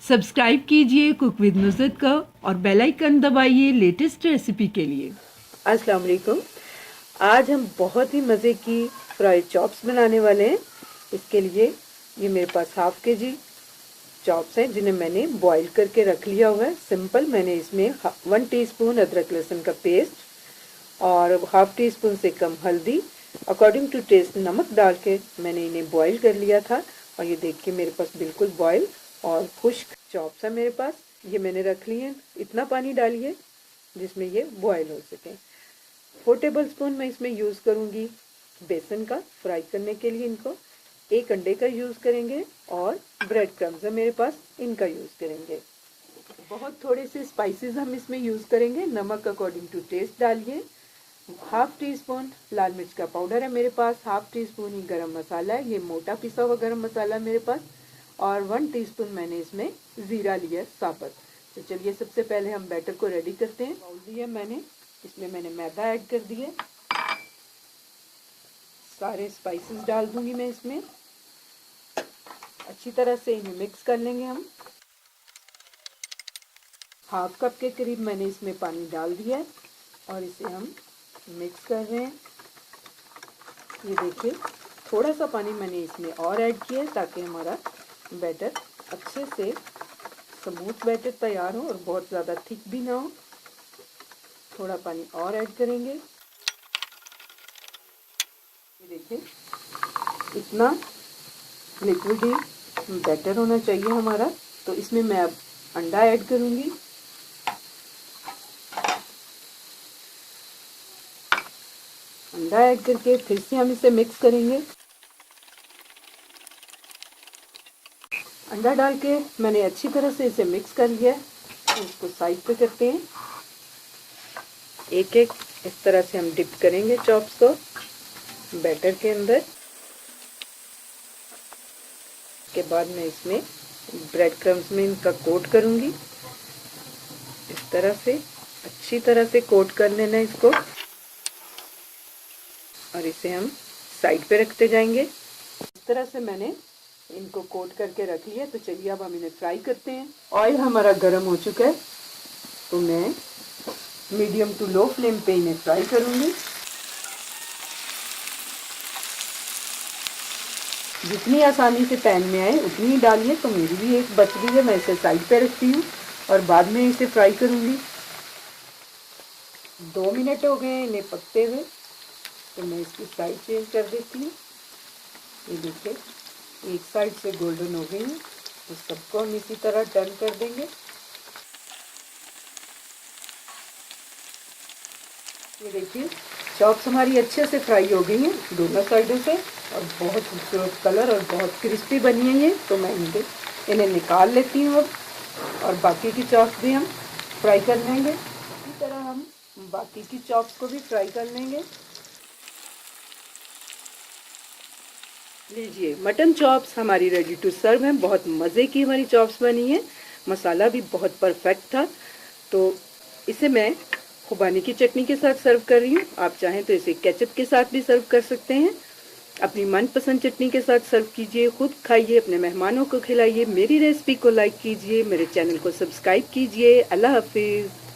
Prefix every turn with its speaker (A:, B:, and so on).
A: Subscribe कीजिए cook with Nusrat का और बेल आइकन दबाइए लेटेस्ट रेसिपी के लिए।
B: अस्सलाम वालेकुम। आज हम बहुत ही मज़े की फ्राइड चॉप्स बनाने वाले हैं। इसके लिए ये मेरे पास हाफ़ के जी चॉप्स हैं जिन्हें मैंने बॉईल करके रख लिया हुआ है। सिंपल मैंने इसमें 1 टीस्पून अदरक लहसुन का पेस्ट और हाफ़ टी स्पून से कम हल्दी, अकॉर्डिंग टू टेस्ट नमक डाल के मैंने इन्हें बॉईल कर लिया था। और ये देखिए मेरे पास बिल्कुल बॉयल और खुश्क चॉप्स है मेरे पास। ये मैंने रख लिए हैं। इतना पानी डालिए जिसमें ये बॉयल हो सके। 4 टेबलस्पून मैं इसमें यूज़ करूँगी बेसन का फ्राई करने के लिए। इनको 1 अंडे का यूज़ करेंगे और ब्रेड क्रम्स है मेरे पास, इनका यूज़ करेंगे। बहुत थोड़े से स्पाइसेस हम इसमें यूज़ करेंगे। नमक अकॉर्डिंग टू टेस्ट डालिए। हाफ़ टी स्पून लाल मिर्च का पाउडर है मेरे पास। हाफ़ टी स्पून ही गरम मसाला है, ये मोटा पिसा हुआ गरम मसाला है मेरे पास। और 1 टीस्पून मैंने इसमें ज़ीरा लिया साबुत। तो चलिए सबसे पहले हम बैटर को रेडी करते हैं। बाउल दिया मैंने, इसमें मैंने मैदा ऐड कर दिया। सारे स्पाइसेस डाल दूंगी मैं इसमें। अच्छी तरह से इन्हें मिक्स कर लेंगे हम। हाफ कप के करीब मैंने इसमें पानी डाल दिया है और इसे हम मिक्स कर रहे हैं। ये देखिए थोड़ा सा पानी मैंने इसमें और ऐड किया है ताकि हमारा बैटर अच्छे से स्मूथ बैटर तैयार हो और बहुत ज़्यादा थिक भी ना हो। थोड़ा पानी और ऐड करेंगे। ये देखिए इतना लिक्विड ही बैटर होना चाहिए हमारा। तो इसमें मैं अब अंडा ऐड करूँगी। अंडा ऐड करके फिर से हम इसे मिक्स करेंगे। अंडा डाल के मैंने अच्छी तरह से इसे मिक्स कर लिया है। तो इसको साइड पे करते हैं। एक एक इस तरह से हम डिप करेंगे चॉप्स को बैटर के अंदर। के बाद मैं इसमें ब्रेड क्रम्स में इनका कोट करूँगी। इस तरह से अच्छी तरह से कोट कर लेना इसको और इसे हम साइड पे रखते जाएंगे। इस तरह से मैंने इनको कोट करके रख लिया। तो चलिए अब हम इन्हें फ्राई करते हैं। ऑयल हमारा गर्म हो चुका है तो मैं मीडियम टू लो फ्लेम पे इन्हें फ्राई करूँगी। जितनी आसानी से पैन में आए उतनी ही डालिए। तो मेरी भी एक बच गई है, मैं इसे साइड पे रखती हूँ और बाद में इसे फ्राई करूँगी। 2 मिनट हो गए इन्हें पकते हुए तो मैं इसकी साइड चेंज कर देती हूँ। ये देखिए एक साइड से गोल्डन हो गई है तो सबको हम इसी तरह टर्न कर देंगे। ये देखिए चॉप्स हमारी अच्छे से फ्राई हो गई हैं दोनों साइडों से और बहुत खूबसूरत कलर और बहुत क्रिस्पी बनी है ये। तो मैं इन्हें निकाल लेती हूँ अब और बाकी की चॉप्स भी हम फ्राई कर लेंगे। इसी तरह हम बाकी की चॉप्स को भी फ्राई कर लेंगे। लीजिए मटन चॉप्स हमारी रेडी टू सर्व हैं। बहुत मज़े की हमारी चॉप्स बनी है। मसाला भी बहुत परफेक्ट था। तो इसे मैं खुबानी की चटनी के साथ सर्व कर रही हूँ। आप चाहें तो इसे केचप के साथ भी सर्व कर सकते हैं। अपनी मनपसंद चटनी के साथ सर्व कीजिए, खुद खाइए, अपने मेहमानों को खिलाइए। मेरी रेसिपी को लाइक कीजिए, मेरे चैनल को सब्सक्राइब कीजिए। अल्लाह हाफिज़।